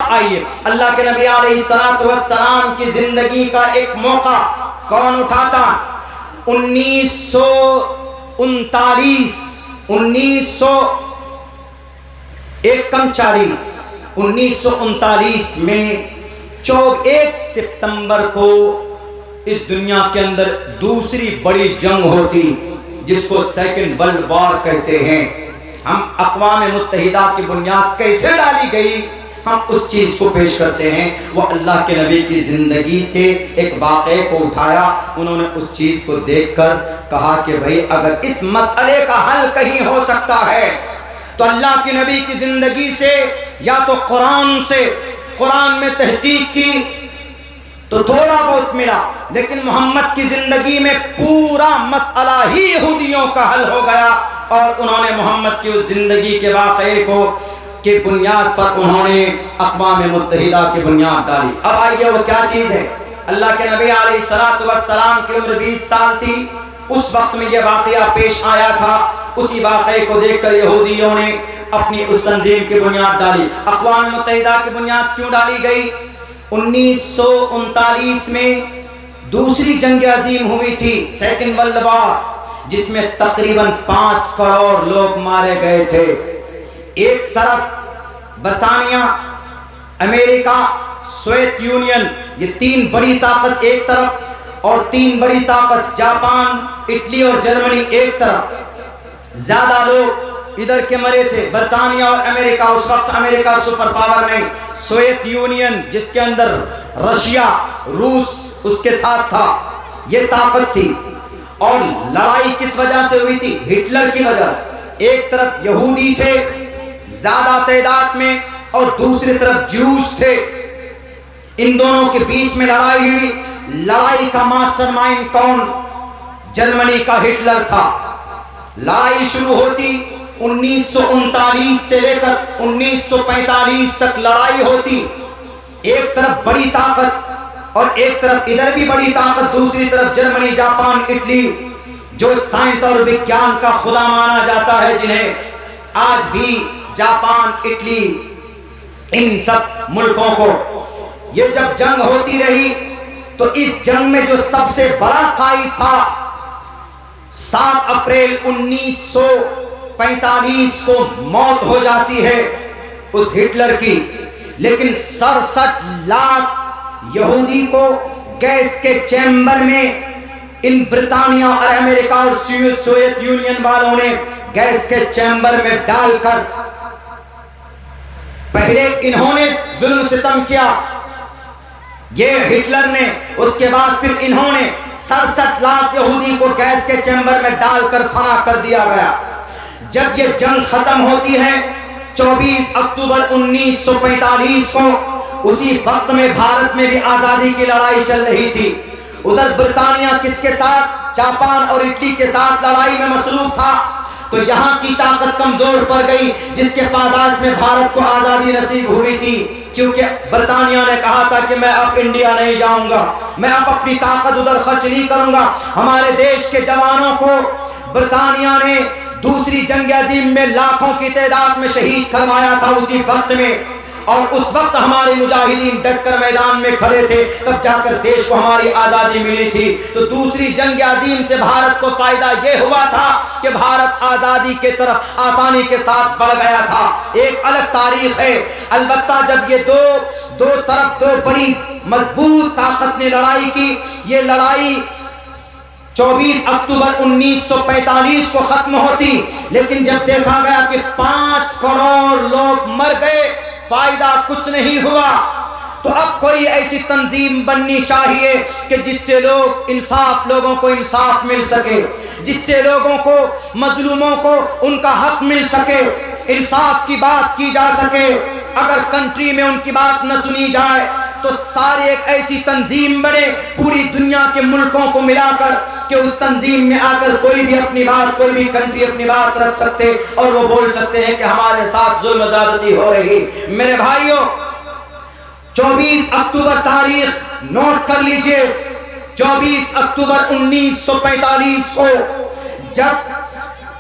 अब आइए, अल्लाह के नबी अलैहिस्सलातु वस्सलाम की जिंदगी का एक मौका कौन उठाता? 1939 में 1 सितंबर को इस दुनिया के अंदर दूसरी बड़ी जंग होती, जिसको सेकंड वर्ल्ड वॉर कहते हैं। हम अक़वाम मुत्तहिदा की बुनियाद कैसे डाली गई, हम उस चीज को पेश करते हैं। वो अल्लाह के नबी की जिंदगी से एक वाक़े को उठाया, उन्होंने उस चीज को देखकर कहा कि भाई अगर इस मसले का हल कहीं हो सकता है तो अल्लाह के नबी की जिंदगी से, या तो कुरान से, कुरान में तहकीक की तो थोड़ा बहुत मिला, लेकिन मोहम्मद की जिंदगी में पूरा मसला ही यहूदियों का हल हो गया। और उन्होंने मोहम्मद की उस जिंदगी के वाक़े को के बुनियाद पर उन्होंने अक़वाम मुत्तहिदा की बुनियाद डाली। अब आइए वो क्या चीज़ है। अल्लाह के नबी अलैहिस्सलातु वस्सलाम की उम्र 20 साल थी, उस वक्त में ये वाक़या पेश आया था। उसी वाक़े को देखकर यहूदियों ने अपनी उस तंजीम की बुनियाद डाली। अक़वाम मुत्तहिदा की बुनियाद क्यों डाली गई? 1939 में दूसरी जंग अजीम हुई थी, सेकंड वर्ल्ड वॉर, जिसमें तकरीबन 5 करोड़ लोग मारे गए थे। एक तरफ बरतानिया, अमेरिका, सोवियत यूनियन, ये 3 बड़ी ताकत एक तरफ, और 3 बड़ी ताकत जापान, इटली और जर्मनी एक तरफ। ज्यादा लोग इधर के मरे थे, बरतानिया और अमेरिका। उस वक्त अमेरिका सुपर पावर नहीं, सोवियत यूनियन जिसके अंदर रशिया, रूस उसके साथ था, ये ताकत थी। और लड़ाई किस वजह से हुई थी? हिटलर की वजह से। एक तरफ यहूदी थे ज्यादा तादाद में, और दूसरी तरफ ज्यूज थे। इन दोनों के बीच में लड़ाई हुई। लड़ाई का मास्टरमाइंड कौन? जर्मनी का हिटलर था। लड़ाई शुरू होती 1939 से लेकर 1945 तक लड़ाई होती। एक तरफ बड़ी ताकत और एक तरफ इधर भी बड़ी ताकत, दूसरी तरफ जर्मनी, जापान, इटली, जो साइंस और विज्ञान का खुदा माना जाता है, जिन्हें आज भी जापान, इटली, इन सब मुल्कों को, ये जब जंग होती रही तो इस जंग में जो सबसे बड़ा कायद था, 7 अप्रैल 1945 को मौत हो जाती है उस हिटलर की। लेकिन 67 लाख यहूदी को गैस के चैम्बर में इन ब्रिटानिया और अमेरिका और सोवियत यूनियन वालों ने गैस के चैम्बर में डालकर पहले इन्होंने जुल्म सितम किया, ये हिटलर ने। उसके बाद फिर इन्होंने 67 लाख यहूदी को गैस के चैम्बर में डालकर फना कर दिया गया। जब ये जंग खत्म होती है 24 अक्टूबर 1945 को, उसी वक्त में भारत में भी आजादी की लड़ाई चल रही थी। उधर ब्रिटानिया किसके साथ? जापान और इटली के साथ लड़ाई में मसरूफ था। तो यहाँ की ताकत कमजोर पड़ गई, जिसके पादाश में भारत को आजादी नसीब हुई थी। क्योंकि ब्रिटानिया ने कहा था कि मैं अब इंडिया नहीं जाऊंगा, मैं अब अपनी ताकत उधर खर्च नहीं करूंगा। हमारे देश के जवानों को ब्रिटानिया ने दूसरी जंग अजीम में लाखों की तादाद में शहीद करवाया था उसी वक्त में। और उस वक्त हमारे मुजाहिदीन डटकर मैदान में खड़े थे, तब जाकर देश को हमारी आज़ादी मिली थी। तो दूसरी जंग अजीम से भारत को फायदा यह हुआ था कि भारत आज़ादी के तरफ आसानी के साथ बढ़ गया था। एक अलग तारीख है। अलबत्ता जब ये दो तरफ दो बड़ी मजबूत ताकत ने लड़ाई की, ये लड़ाई 24 अक्टूबर 1945 को खत्म होती। लेकिन जब देखा गया कि 5 करोड़ लोग मर गए, फायदा कुछ नहीं हुआ, तो अब कोई ऐसी तंजीम बननी चाहिए कि जिससे लोगों को इंसाफ मिल सके, जिससे लोगों को, मजलूमों को उनका हक मिल सके, इंसाफ की बात की जा सके। अगर कंट्री में उनकी बात न सुनी जाए तो सारे एक ऐसी तंजीम बने पूरी दुनिया के मुल्कों को मिलाकर कि उस तंजीम में आकर कोई भी अपनी बात, कोई भी कंट्री अपनी बात रख सकते और वो बोल सकते हैं कि हमारे साथ जुल्म ज़्यादती हो रही। मेरे भाइयों, 24 अक्टूबर तारीख नोट कर लीजिए। 24 अक्टूबर 1945 को जब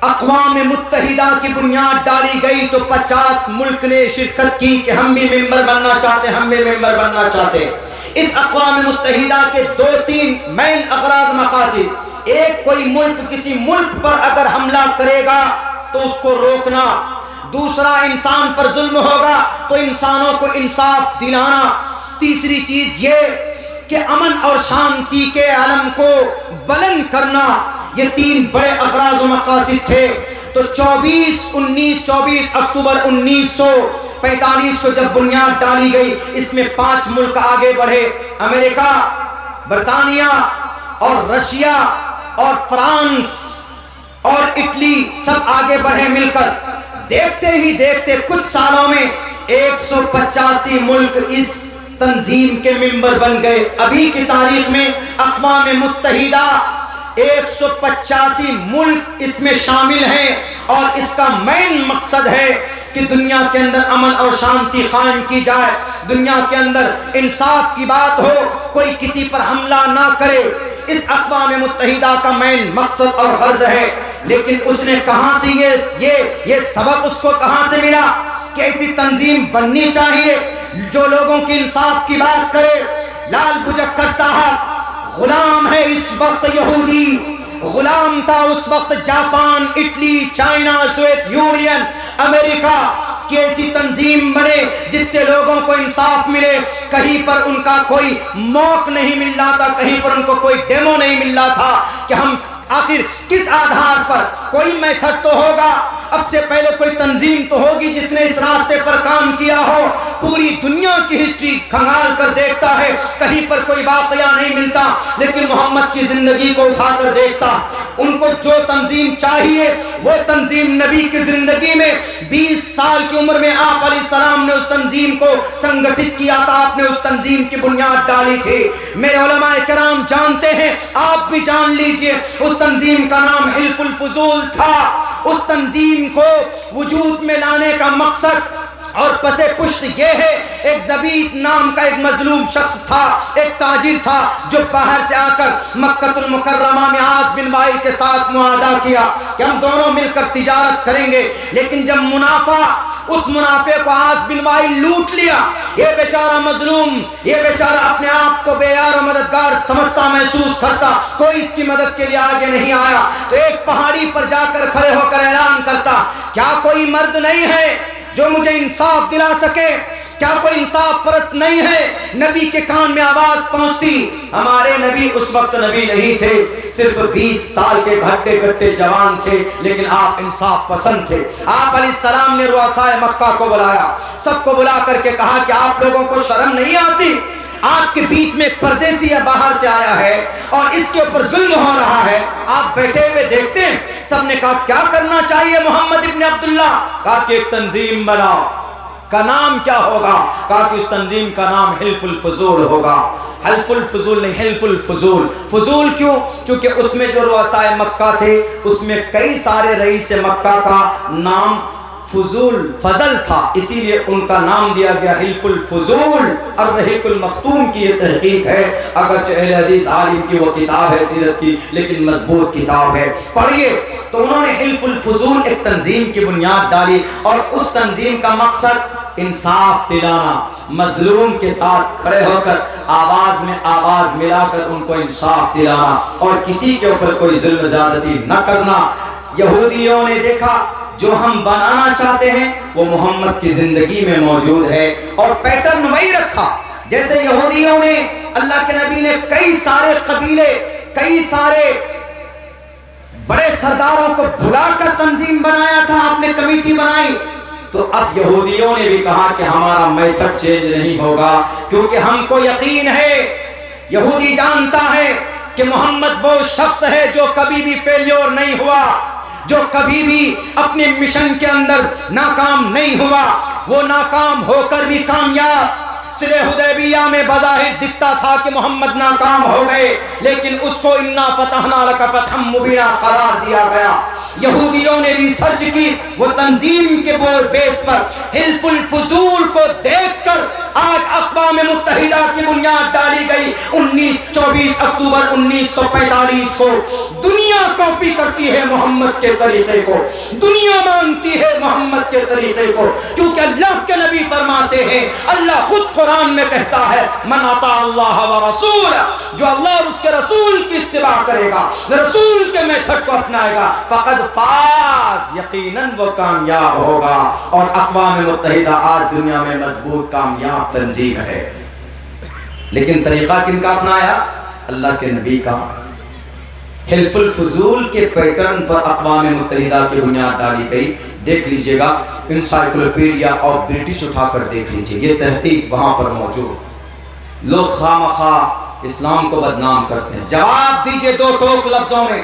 अक़वाम मुत्तहिदा की बुनियाद डाली गई तो 50 मुल्क ने शिरकत की कि हम भी मेंबर बनना चाहते, हम भी मेंबर बनना चाहते। इस अक़वाम मुत्तहिदा के 2-3 मेन अग़राज़ मक़ासिद, एक कोई मुल्क किसी मुल्क पर अगर हमला करेगा तो उसको रोकना, दूसरा इंसान पर जुल्म होगा तो इंसानों को इंसाफ दिलाना, तीसरी चीज ये कि अमन और शांति के आलम को बुलंद करना। ये 3 बड़े अग़राज़ व मक़ासिद थे। तो 24 अक्टूबर 1945 को जब बुनियाद डाली गई, इसमें 5 मुल्क आगे बढ़े, अमेरिका, बरतानिया और रशिया और फ्रांस और इटली, सब आगे बढ़े मिलकर। देखते ही देखते कुछ सालों में 185 मुल्क इस तंजीम के मेंबर बन गए। अभी की तारीख में अक़वाम मुत्तहिदा 185 मुल्क इसमें शामिल हैं और इसका मेन मकसद है कि दुनिया के अंदर अमन और शांति कायम की जाए, दुनिया के अंदर इंसाफ की बात हो, कोई किसी पर हमला ना करे। इस अक़वाम मुत्तहिदा का मेन मकसद और गर्ज है। लेकिन उसने कहां से ये सबक उसको कहां से मिला कि ऐसी तंजीम बननी चाहिए जो लोगों की इंसाफ की बात करे। लाल बुजक्कर साहब गुलाम है इस वक्त, यहूदी गुलाम था उस वक्त Japan, Italy, China, Soviet union, America की ऐसी तंजीम बने जिससे लोगों को इंसाफ मिले। कहीं पर उनका कोई मौक नहीं मिल रहा था, कहीं पर उनको कोई डेमो नहीं मिल रहा था कि हम आखिर किस आधार पर, कोई मेथड तो होगा, अब से पहले कोई तंजीम तो होगी जिसने इस रास्ते पर काम किया हो। पूरी दुनिया की हिस्ट्री खंगाल कर देखता है, कहीं पर कोई वाकया नहीं मिलता, लेकिन मोहम्मद की जिंदगी को उठाकर देखता। उनको जो तंजीम चाहिए वो तंजीम नबी की जिंदगी में 20 साल की उम्र में आप अलैहिस्सलाम ने उस तंजीम को संगठित किया था, आपने उस तंजीम की बुनियाद डाली थी। मेरे उलमाए किराम जानते हैं, आप भी जान लीजिए, उस तंजीम का नाम हिल्फुल फुजूल था। उस तंजीम को वजूद में लाने का मकसद और पसे पुष्ट ये है, एक ज़बीद नाम का एक मजलूम शख्स था, एक ताजिर था जो बाहर से आकर मक्कतुल मुकर्रमा में आस बिन वाइल के साथ मुआदा किया कि हम दोनों मिलकर तिजारत करेंगे। लेकिन जब मुनाफा, उस मुनाफे को आस बिन वाइल लूट लिया, ये बेचारा मजलूम, ये बेचारा अपने आप को बेयार मददगार समझता महसूस करता, कोई इसकी मदद के लिए आगे नहीं आया। तो एक पहाड़ी पर जाकर खड़े होकर ऐलान करता, क्या कोई मर्द नहीं है जो मुझे इंसाफ दिला सके? क्या कोई इंसाफ परस्त नहीं है? नबी के कान में आवाज पहुंचती। हमारे नबी उस वक्त नबी नहीं थे, सिर्फ 20 साल के घट्टे घट्टे जवान थे, लेकिन आप इंसाफ पसंद थे। आप अलैहिस्सलाम ने रुआसाए मक्का को बुलाया, सबको बुला करके कहा कि आप लोगों को शर्म नहीं आती? आपके बीच में एक परदेसी बाहर से आया है और इसके ऊपर जुल्म हो रहा है, आप बैठे हुए देखते हैं। सबने कहा क्या करना चाहिए मोहम्मद इब्न अब्दुल्ला? कहा कि एक तंजीम बनाओ। का नाम क्या होगा? कहा कि उस तंजीम का नाम हिल्फुल फुजूल होगा। हल्फुल फुजूल नहीं, हिल्फुल फुजूल। फुजूल क्यों? क्योंकि उसमें जो रुआसाए मक्का थे उसमें कई सारे रईस मक्का का नाम फुजूल फजल था, इसीलिए उनका नाम दिया गया हिल्फुल फुजूल। और रहीकुल मखतूम की ये तहकीक है, अगर अहले हदीस आलिम की वो किताब है सीरत की, लेकिन मजबूत किताब है, पढ़िए। तो उन्होंने हिल्फुल फुजूल एक तंजीम की बुनियाद डाली और उस तंजीम का मकसद इंसाफ दिलाना, मजलूम के साथ खड़े होकर आवाज में आवाज मिलाकर उनको इंसाफ दिलाना और किसी के ऊपर कोई जुल्म ज़्यादती न करना। यहूदियों ने देखा जो हम बनाना चाहते हैं वो मोहम्मद की जिंदगी में मौजूद है और पैटर्न वही रखा। जैसे यहूदियों ने, अल्लाह के नबी ने कई सारे कबीले, कई सारे बड़े सरदारों को बुलाकर तंजीम बनाया था, आपने कमेटी बनाई। तो अब यहूदियों ने भी कहा कि हमारा मेथड चेंज नहीं होगा, क्योंकि हमको यकीन है, यहूदी जानता है कि मोहम्मद वो शख्स है जो कभी भी फेल्योर नहीं हुआ, जो कभी भी अपने मिशन के अंदर नाकाम नहीं हुआ। वो नाकाम होकर भी कामयाब। सुलह हुदैबिया में बज़ाहिर दिखता था कि मोहम्मद नाकाम हो गए, लेकिन उसको इन्ना फतहना लका फतहम मुबीना करार दिया गया। यहूदियों ने रिसर्च की, वो तंजीम के बेस पर हिल्फुल फुजूल को देखकर आज अक़वाम मुत्तहिदा की बुनियाद डाली गई। 24 अक्टूबर 1945 को दुनिया दुनिया कॉपी करती है मोहम्मद के तरीके को, दुनिया मानती है मोहम्मद के तरीके को, क्योंकि अल्लाह के नबी फरमाते हैं, अल्लाह खुद कुरान में कहता है, मन अता अल्लाह व रसूल, जो अल्लाह और उसके रसूल की इत्तिबा करेगा, रसूल के मेथड को अपनाएगा, फकद फाज, यकीनन वो कामयाब होगा। और अक़वाम मुत्तहिदा आज दुनिया में मजबूत कामयाब तंजीम है। लेकिन तरीका किनका अपनाया? अल्लाह के नबी का। हिल्फुल फुजूल के पैटर्न पर अक़वाम मुत्तहिदा की बुनियाद डाली गई। देख लीजिएगा, इंसाइक्लोपीडिया ऑफ ब्रिटिश उठाकर देख लीजिए, ये तहकीक वहां पर मौजूद। लोग खामखा इस्लाम को बदनाम करते हैं। जवाब दीजिए दो टोक लफ्जों में।